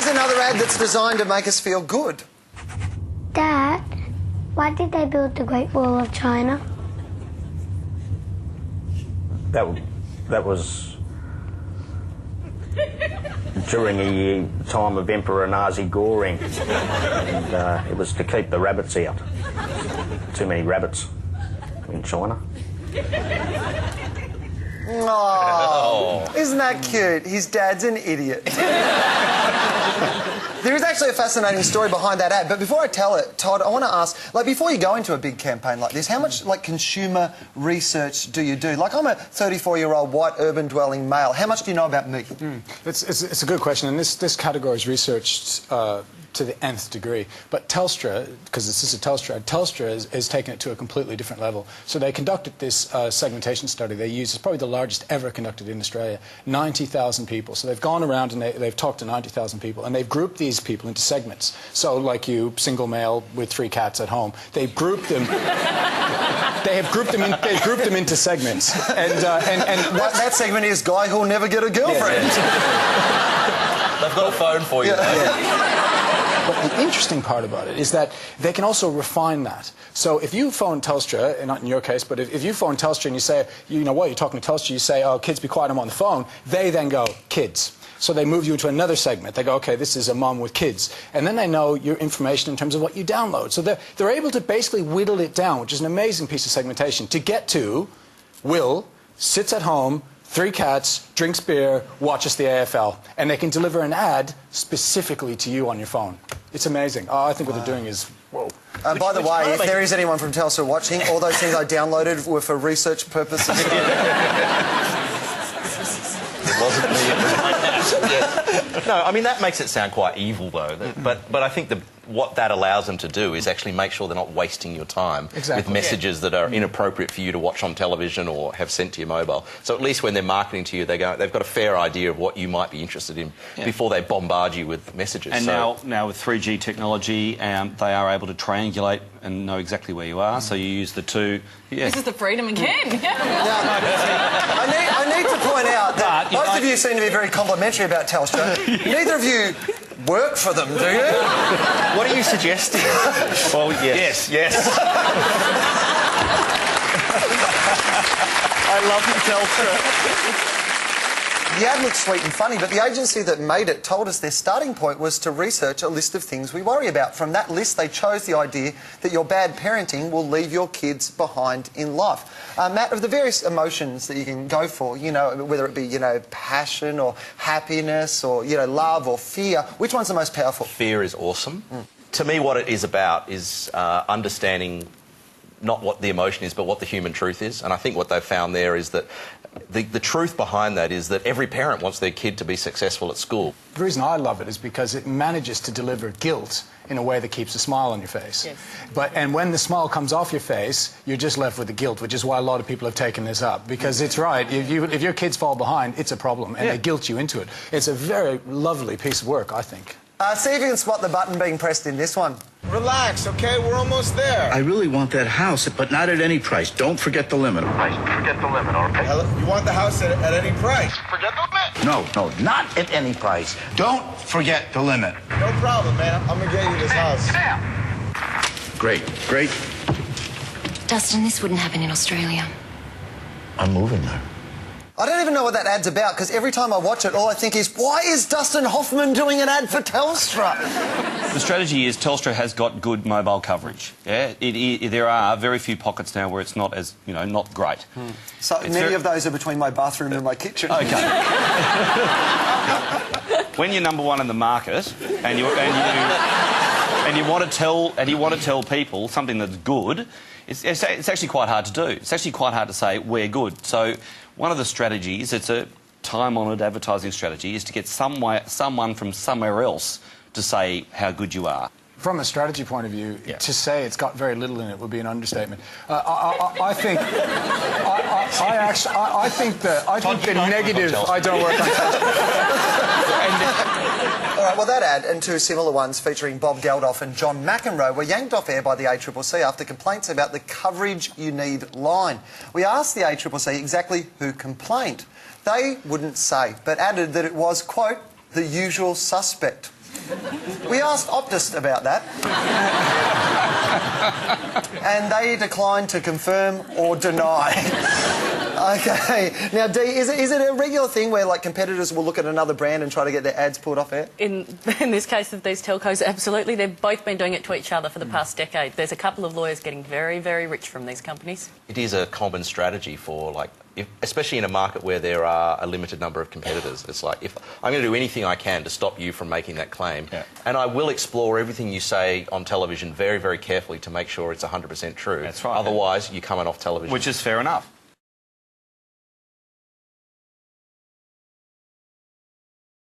another ad that's designed to make us feel good. Dad, why did they build the Great Wall of China? That was during the time of Emperor Nazi Goring, and it was to keep the rabbits out. Too many rabbits in China. Oh, isn't that cute? His dad's an idiot. There is actually a fascinating story behind that ad, but before I tell it, Todd, I want to ask, like, before you go into a big campaign like this, how much, like, consumer research do you do? Like, I'm a 34-year-old white urban-dwelling male. How much do you know about me? It's a good question, and this category is researched to the nth degree. But Telstra, because this is a Telstra is taking it to a completely different level. So they conducted this segmentation study. They used, it's probably the largest ever conducted in Australia, 90,000 people. So they've gone around and they've talked to 90,000 people, and they've grouped these people into segments. So like you, single male with 3 cats at home, they've grouped them. They've grouped them into segments. And that segment is guy who'll never get a girlfriend. Yeah. They've got a phone for you. But the interesting part about it is that they can also refine that. So if you phone Telstra, and not in your case, but if you phone Telstra and you say, you know what, you're talking to Telstra, you say, oh, kids, be quiet, I'm on the phone, they then go, kids. So they move you into another segment. They go, okay, this is a mum with kids. And then they know your information in terms of what you download. So they're able to basically whittle it down, which is an amazing piece of segmentation, to get to Will sits at home, 3 cats, drinks beer, watches the AFL, and they can deliver an ad specifically to you on your phone. It's amazing. Oh, I think what they're doing is, whoa. By the way, if there is anyone from Telstra watching, all those things I downloaded were for research purposes. It wasn't me. No, I mean, that makes it sound quite evil, though. But I think what that allows them to do is actually make sure they're not wasting your time with messages that are inappropriate for you to watch on television or have sent to your mobile. So at least when they're marketing to you, they've got a fair idea of what you might be interested in before they bombard you with messages. And now with 3G technology, they are able to triangulate and know exactly where you are. So you use the two. This is the freedom again. I need to point out that most of you seem to be very complimentary about Telstra. Neither of you work for them, do you? What are you suggesting? Well, yes. I love you, Telstra. The ad looks sweet and funny, but the agency that made it told us their starting point was to research a list of things we worry about. From that list, they chose the idea that your bad parenting will leave your kids behind in life. Matt, of the various emotions that you can go for, you know, whether it be, you know, passion or happiness or, you know, love or fear, which one's the most powerful? Fear is awesome. To me, what it is about is understanding not what the emotion is, but what the human truth is. And I think what they've found there is that the truth behind that is that every parent wants their kid to be successful at school. The reason I love it is because it manages to deliver guilt in a way that keeps a smile on your face. Yes. And when the smile comes off your face, you're just left with the guilt, which is why a lot of people have taken this up. Because it's right, if your kids fall behind, it's a problem, and they guilt you into it. It's a very lovely piece of work, I think. See if you can spot the button being pressed in this one. Relax, okay? We're almost there. I really want that house, but not at any price. Don't forget the limit. Forget the limit, all right? You want the house at any price? Forget the limit. No, not at any price. Don't forget the limit. No problem, man. I'm gonna get you this house. Great. Dustin, this wouldn't happen in Australia. I'm moving there. I don't even know what that ad's about, because every time I watch it, all I think is, why is Dustin Hoffman doing an ad for Telstra? The strategy is Telstra has got good mobile coverage. Yeah, there are very few pockets now where it's not as, you know, not great. So many of those are between my bathroom and my kitchen. Okay. When you're number one in the market and you want to tell people something that's good, it's actually quite hard to do. It's actually quite hard to say we're good. So one of the strategies, it's a time-honoured advertising strategy, is to get someone from somewhere else to say how good you are. From a strategy point of view, to say it's got very little in it would be an understatement. I think the negative. I don't work on All right, well, that ad and 2 similar ones featuring Bob Geldof and John McEnroe were yanked off air by the ACCC after complaints about the coverage you need line. We asked the ACCC exactly who complained. They wouldn't say, but added that it was, quote, the usual suspect. We asked Optus about that. And they declined to confirm or deny. Okay. Now, Dee, is it a regular thing where, like, competitors will look at another brand and try to get their ads pulled off air? In this case of these telcos, absolutely. They've both been doing it to each other for the past decade. There's a couple of lawyers getting very, very rich from these companies. It is a common strategy for, like, especially in a market where there are a limited number of competitors. It's like, if I'm going to do anything I can to stop you from making that claim, and I will explore everything you say on television very, very carefully to make sure it's 100% true. That's right. Otherwise, you're coming off television. Which is fair enough.